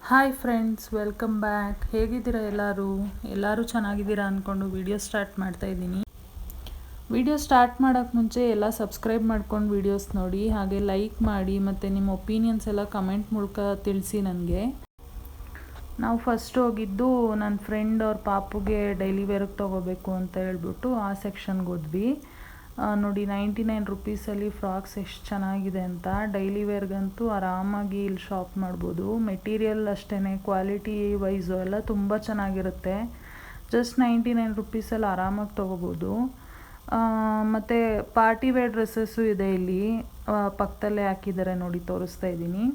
Hi friends, welcome back. ಹೇಗಿದ್ದೀರಾ ಎಲ್ಲರೂ ಚೆನ್ನಾಗಿದ್ದೀರಾ ಅಂದ್ಕೊಂಡು ವಿಡಿಯೋ ಸ್ಟಾರ್ಟ್ ಮಾಡ್ತಾ ಇದ್ದೀನಿ. ವಿಡಿಯೋ ಸ್ಟಾರ್ಟ್ ಮಾಡೋಕ್ಕೆ ಮುಂಚೆ ಎಲ್ಲ ಸಬ್ಸ್ಕ್ರೈಬ್ ಮಾಡ್ಕೊಂಡು ವಿಡಿಯೋಸ್ ನೋಡಿ, ಹಾಗೆ ಲೈಕ್ ಮಾಡಿ ಮತ್ತು ನಿಮ್ಮ ಒಪಿನಿಯನ್ಸ್ ಎಲ್ಲ ಕಮೆಂಟ್ ಮೂಲಕ ತಿಳಿಸಿ ನನಗೆ. ನಾವು ಫಸ್ಟ್ ಹೋಗಿದ್ದು ನನ್ನ ಫ್ರೆಂಡ್ ಅವ್ರ ಪಾಪುಗೆ ಡೈಲಿ ವೇರ್ಗೆ ತೊಗೋಬೇಕು ಅಂತ ಹೇಳ್ಬಿಟ್ಟು ಆ ಸೆಕ್ಷನ್ಗೆ ಹೋದ್ವಿ. ನೋಡಿ 99 ರುಪೀಸಲ್ಲಿ ಫ್ರಾಕ್ಸ್ ಎಷ್ಟು ಚೆನ್ನಾಗಿದೆ ಅಂತ. ಡೈಲಿ ವೇರ್ಗಂತೂ ಆರಾಮಾಗಿ ಇಲ್ಲಿ ಶಾಪ್ ಮಾಡ್ಬೋದು. ಮೆಟೀರಿಯಲ್ ಅಷ್ಟೇ, ಕ್ವಾಲಿಟಿ ವೈಸು ಎಲ್ಲ ತುಂಬ ಚೆನ್ನಾಗಿರುತ್ತೆ. ಜಸ್ಟ್ 99 ರುಪೀಸಲ್ಲಿ ಆರಾಮಾಗಿ ತೊಗೋಬೋದು. ಮತ್ತು ಪಾರ್ಟಿ ವೇರ್ ಡ್ರೆಸ್ಸಸ್ಸು ಇದೆ ಇಲ್ಲಿ, ಪಕ್ಕದಲ್ಲೇ ಹಾಕಿದ್ದಾರೆ ನೋಡಿ, ತೋರಿಸ್ತಾ ಇದ್ದೀನಿ.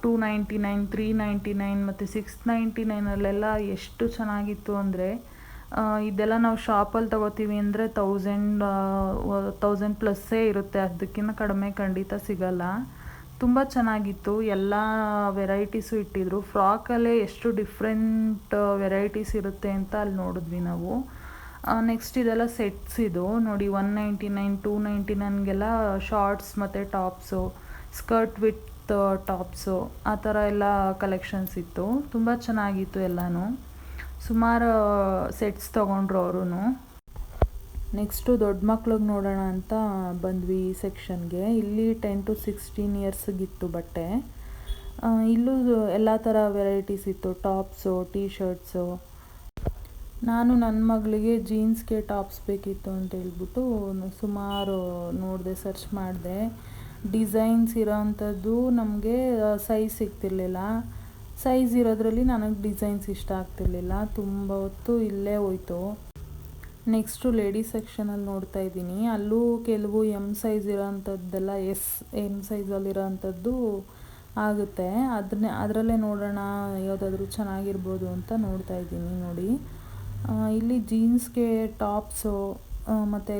299, 399 ಮತ್ತು 699 ಎಷ್ಟು ಚೆನ್ನಾಗಿತ್ತು ಅಂದರೆ, ಇದೆಲ್ಲ ನಾವು ಶಾಪಲ್ಲಿ ತೊಗೋತೀವಿ ಅಂದರೆ 1000 ಪ್ಲಸ್ಸೇ ಇರುತ್ತೆ, ಅದಕ್ಕಿಂತ ಕಡಿಮೆ ಖಂಡಿತ ಸಿಗಲ್ಲ. ತುಂಬ ಚೆನ್ನಾಗಿತ್ತು, ಎಲ್ಲ ವೆರೈಟೀಸು ಇಟ್ಟಿದ್ರು. ಫ್ರಾಕಲ್ಲೇ ಎಷ್ಟು ಡಿಫ್ರೆಂಟ್ ವೆರೈಟೀಸ್ ಇರುತ್ತೆ ಅಂತ ಅಲ್ಲಿ ನೋಡಿದ್ವಿ ನಾವು. ನೆಕ್ಸ್ಟ್ ಇದೆಲ್ಲ ಸೆಟ್ಸ್ ಇದು ನೋಡಿ, 199, 299ಗೆಲ್ಲ ಶಾರ್ಟ್ಸ್ ಮತ್ತು ಟಾಪ್ಸು, ಸ್ಕರ್ಟ್ ವಿತ್ ಟಾಪ್ಸು, ಆ ಥರ ಎಲ್ಲ ಕಲೆಕ್ಷನ್ಸ್ ಇತ್ತು. ತುಂಬ ಚೆನ್ನಾಗಿತ್ತು ಎಲ್ಲನೂ. ಸುಮಾರು ಸೆಟ್ಸ್ ತೊಗೊಂಡ್ರು ಅವರು. ನೆಕ್ಸ್ಟು ದೊಡ್ಡ ಮಕ್ಳಿಗೆ ನೋಡೋಣ ಅಂತ ಬಂದ್ವಿ ಈ ಸೆಕ್ಷನ್ಗೆ. ಇಲ್ಲಿ 10 to 16 ಇಯರ್ಸ್ಗಿತ್ತು ಬಟ್ಟೆ. ಇಲ್ಲೂ ಎಲ್ಲ ಥರ ವೆರೈಟೀಸ್ ಇತ್ತು, ಟಾಪ್ಸು, ಟೀ ಶರ್ಟ್ಸು. ನಾನು ನನ್ನ ಮಗಳಿಗೆ ಜೀನ್ಸ್ಗೆ ಟಾಪ್ಸ್ ಬೇಕಿತ್ತು ಅಂತ ಹೇಳ್ಬಿಟ್ಟು ಸುಮಾರು ನೋಡಿದೆ, ಸರ್ಚ್ ಮಾಡಿದೆ. ಡಿಸೈನ್ಸ್ ಇರೋವಂಥದ್ದು ನಮಗೆ ಸೈಜ್ ಸಿಗ್ತಿರ್ಲಿಲ್ಲ. ಸೈಜ್ ಇರೋದ್ರಲ್ಲಿ ನನಗೆ ಡಿಸೈನ್ಸ್ ಇಷ್ಟ ಆಗ್ತಿರ್ಲಿಲ್ಲ. ತುಂಬ ಹೊತ್ತು ಇಲ್ಲೇ ಹೋಯ್ತು. ನೆಕ್ಸ್ಟು ಲೇಡೀಸ್ ಸೆಕ್ಷನಲ್ಲಿ ನೋಡ್ತಾ ಇದ್ದೀನಿ. ಅಲ್ಲೂ ಕೆಲವು ಎಮ್ ಸೈಜ್ ಇರೋವಂಥದ್ದೆಲ್ಲ ಎಮ್ ಸೈಜಲ್ಲಿರೋವಂಥದ್ದು ಆಗುತ್ತೆ. ಅದರಲ್ಲೇ ನೋಡೋಣ ಯಾವುದಾದ್ರೂ ಚೆನ್ನಾಗಿರ್ಬೋದು ಅಂತ ನೋಡ್ತಾ ಇದ್ದೀನಿ ನೋಡಿ. ಇಲ್ಲಿ ಜೀನ್ಸ್ಗೆ ಟಾಪ್ಸು ಮತ್ತು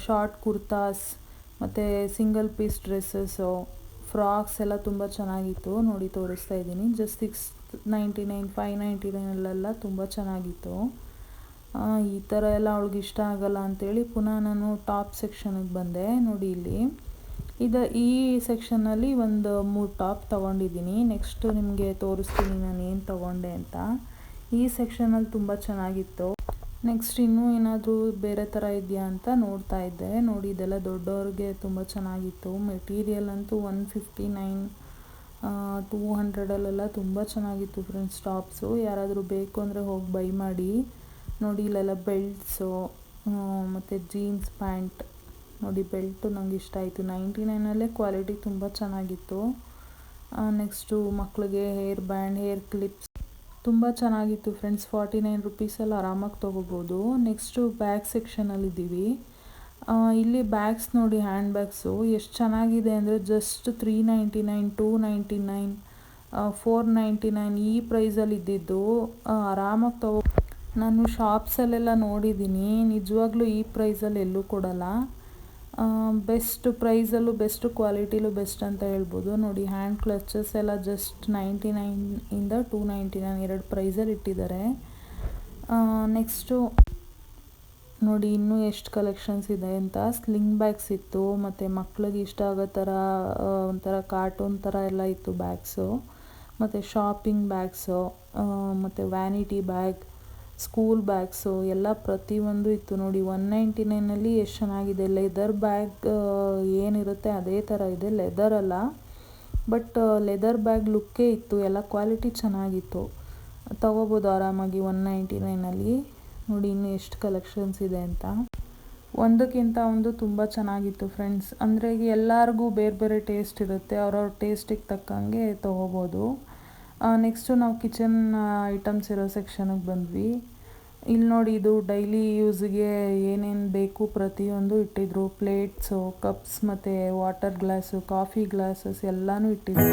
ಶಾರ್ಟ್ ಕುರ್ತಾಸ್ ಮತ್ತು ಸಿಂಗಲ್ ಪೀಸ್ ಡ್ರೆಸ್ಸಸ್ಸು, ಫ್ರಾಕ್ಸ್ ಎಲ್ಲ ತುಂಬ ಚೆನ್ನಾಗಿತ್ತು ನೋಡಿ, ತೋರಿಸ್ತಾ ಇದ್ದೀನಿ. ಜಸ್ಟ್ 699, 599 ತುಂಬ ಚೆನ್ನಾಗಿತ್ತು. ಈ ಥರ ಎಲ್ಲ ಅವಳಿಗೆ ಇಷ್ಟ ಆಗಲ್ಲ ಅಂಥೇಳಿ ಪುನಃ ನಾನು ಟಾಪ್ ಸೆಕ್ಷನಿಗೆ ಬಂದೆ. ನೋಡಿ ಇಲ್ಲಿ ಈ ಸೆಕ್ಷನ್ನಲ್ಲಿ ಒಂದು 3 ಟಾಪ್ ತೊಗೊಂಡಿದ್ದೀನಿ. ನೆಕ್ಸ್ಟು ನಿಮಗೆ ತೋರಿಸ್ತೀನಿ ನಾನು ಏನು ತೊಗೊಂಡೆ ಅಂತ. ಈ ಸೆಕ್ಷನಲ್ಲಿ ತುಂಬ ಚೆನ್ನಾಗಿತ್ತು. ನೆಕ್ಸ್ಟ್ ಇನ್ನೂ ಏನಾದರೂ ಬೇರೆ ಥರ ಇದೆಯಾ ಅಂತ ನೋಡ್ತಾ ಇದ್ದೆ. ನೋಡಿ ಇದೆಲ್ಲ ದೊಡ್ಡವ್ರಿಗೆ ತುಂಬ ಚೆನ್ನಾಗಿತ್ತು. ಮೆಟೀರಿಯಲ್ ಅಂತೂ 159, 200 ತುಂಬ ಚೆನ್ನಾಗಿತ್ತು ಫ್ರೆಂಡ್ಸ್ ಟಾಪ್ಸು. ಯಾರಾದರೂ ಬೇಕು ಅಂದರೆ ಹೋಗಿ ಬೈ ಮಾಡಿ. ನೋಡಿ ಇಲ್ಲೆಲ್ಲ ಬೆಲ್ಟ್ಸು ಮತ್ತು ಜೀನ್ಸ್ ಪ್ಯಾಂಟ್. ನೋಡಿ ಬೆಲ್ಟು ನಂಗೆ ಇಷ್ಟ ಆಯಿತು. 99 ಕ್ವಾಲಿಟಿ ತುಂಬ ಚೆನ್ನಾಗಿತ್ತು. ನೆಕ್ಸ್ಟು ಮಕ್ಕಳಿಗೆ ಹೇರ್ ಬ್ಯಾಂಡ್, ಹೇರ್ ಕ್ಲಿಪ್ಸ್ ತುಂಬ ಚೆನ್ನಾಗಿತ್ತು ಫ್ರೆಂಡ್ಸ್. 49 ರುಪೀಸಲ್ಲಿ ಆರಾಮಾಗಿ ತೊಗೋಬೋದು. ನೆಕ್ಸ್ಟು ಬ್ಯಾಗ್ ಸೆಕ್ಷನಲ್ಲಿದ್ದೀವಿ. ಇಲ್ಲಿ ಬ್ಯಾಗ್ಸ್ ನೋಡಿ, ಹ್ಯಾಂಡ್ ಬ್ಯಾಗ್ಸು ಎಷ್ಟು ಚೆನ್ನಾಗಿದೆ ಅಂದರೆ ಜಸ್ಟ್ 399, 299, 499 ಈ ಪ್ರೈಸಲ್ಲಿ ಇದ್ದಿದ್ದು ಆರಾಮಾಗಿ ನಾನು ಶಾಪ್ಸಲ್ಲೆಲ್ಲ ನೋಡಿದ್ದೀನಿ, ನಿಜವಾಗ್ಲೂ ಈ ಪ್ರೈಸಲ್ಲಿ ಎಲ್ಲೂ ಕೊಡಲ್ಲ. ಬೆಸ್ಟ್ ಪ್ರೈಸಲ್ಲೂ ಬೆಸ್ಟ್ ಕ್ವಾಲಿಟಿಲೂ ಬೆಸ್ಟ್ ಅಂತ ಹೇಳ್ಬೋದು. ನೋಡಿ ಹ್ಯಾಂಡ್ ಕ್ಲಚಸ್ ಎಲ್ಲ ಜಸ್ಟ್ 99ಇಂದ 299 2 ಪ್ರೈಸಲ್ಲಿ ಇಟ್ಟಿದ್ದಾರೆ. ನೆಕ್ಸ್ಟು ನೋಡಿ ಇನ್ನೂ ಎಷ್ಟು ಕಲೆಕ್ಷನ್ಸ್ ಇದೆ ಅಂತ. ಸ್ಲಿಂಗ್ ಬ್ಯಾಗ್ಸ್ ಇತ್ತು, ಮತ್ತು ಮಕ್ಳಿಗೆ ಇಷ್ಟ ಆಗೋ ಥರ ಒಂಥರ ಕಾರ್ಟೂನ್ ಥರ ಎಲ್ಲ ಇತ್ತು ಬ್ಯಾಗ್ಸು. ಮತ್ತು ಶಾಪಿಂಗ್ ಬ್ಯಾಗ್ಸು, ಮತ್ತು ವ್ಯಾನಿಟಿ ಬ್ಯಾಗ್, ಸ್ಕೂಲ್ ಬ್ಯಾಗ್ಸು ಎಲ್ಲ ಪ್ರತಿಯೊಂದು ಇತ್ತು ನೋಡಿ. 199 ಎಷ್ಟು ಚೆನ್ನಾಗಿದೆ. ಲೆದರ್ ಬ್ಯಾಗ್ ಏನಿರುತ್ತೆ ಅದೇ ಥರ ಇದೆ, ಲೆದರ್ ಅಲ್ಲ, ಬಟ್ ಲೆದರ್ ಬ್ಯಾಗ್ ಲುಕ್ಕೇ ಇತ್ತು. ಎಲ್ಲ ಕ್ವಾಲಿಟಿ ಚೆನ್ನಾಗಿತ್ತು, ತೊಗೋಬೋದು ಆರಾಮಾಗಿ 199 ನೋಡಿ ಇನ್ನೂ ಎಷ್ಟು ಕಲೆಕ್ಷನ್ಸ್ ಇದೆ ಅಂತ. ಒಂದಕ್ಕಿಂತ ಒಂದು ತುಂಬ ಚೆನ್ನಾಗಿತ್ತು ಫ್ರೆಂಡ್ಸ್. ಅಂದರೆ ಎಲ್ಲರಿಗೂ ಬೇರೆ ಬೇರೆ ಟೇಸ್ಟ್ ಇರುತ್ತೆ, ಅವ್ರವ್ರ ಟೇಸ್ಟಿಗೆ ತಕ್ಕಂಗೆ ತೊಗೋಬೋದು. ನೆಕ್ಸ್ಟು ನಾವು ಕಿಚನ್ ಐಟಮ್ಸ್ ಇರೋ ಸೆಕ್ಷನಿಗೆ ಬಂದ್ವಿ. ಇಲ್ಲಿ ನೋಡಿ ಇದು ಡೈಲಿ ಯೂಸ್ಗೆ ಏನೇನು ಬೇಕು ಪ್ರತಿಯೊಂದು ಇಟ್ಟಿದ್ರು. ಪ್ಲೇಟ್ಸು, ಕಪ್ಸ್ ಮತ್ತು ವಾಟರ್ ಗ್ಲಾಸು, ಕಾಫಿ ಗ್ಲಾಸಸ್ ಎಲ್ಲನೂ ಇಟ್ಟಿದ್ರು.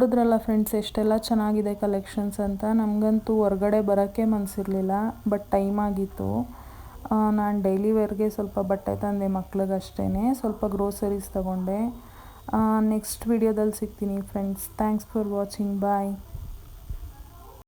ನೋಡಿದ್ರಲ್ಲ ಫ್ರೆಂಡ್ಸ್ ಎಷ್ಟೆಲ್ಲ ಚೆನ್ನಾಗಿದೆ ಕಲೆಕ್ಷನ್ಸ್ ಅಂತ. ನಮಗಂತೂ ಹೊರಗಡೆ ಬರೋಕ್ಕೆ ಮನಸ್ಸಿರಲಿಲ್ಲ, ಬಟ್ ಟೈಮ್ ಆಗಿತ್ತು. ನಾನು ಡೈಲಿ ವೇರ್ಗೆ ಸ್ವಲ್ಪ ಬಟ್ಟೆ ತಂದೆ ಮಕ್ಳಿಗಷ್ಟೇ, ಸ್ವಲ್ಪ ಗ್ರೋಸರೀಸ್ ತೊಗೊಂಡೆ. ನೆಕ್ಸ್ಟ್ ವಿಡಿಯೋದಲ್ಲಿ ಸಿಗ್ತೀನಿ friends. Thanks for watching. Bye.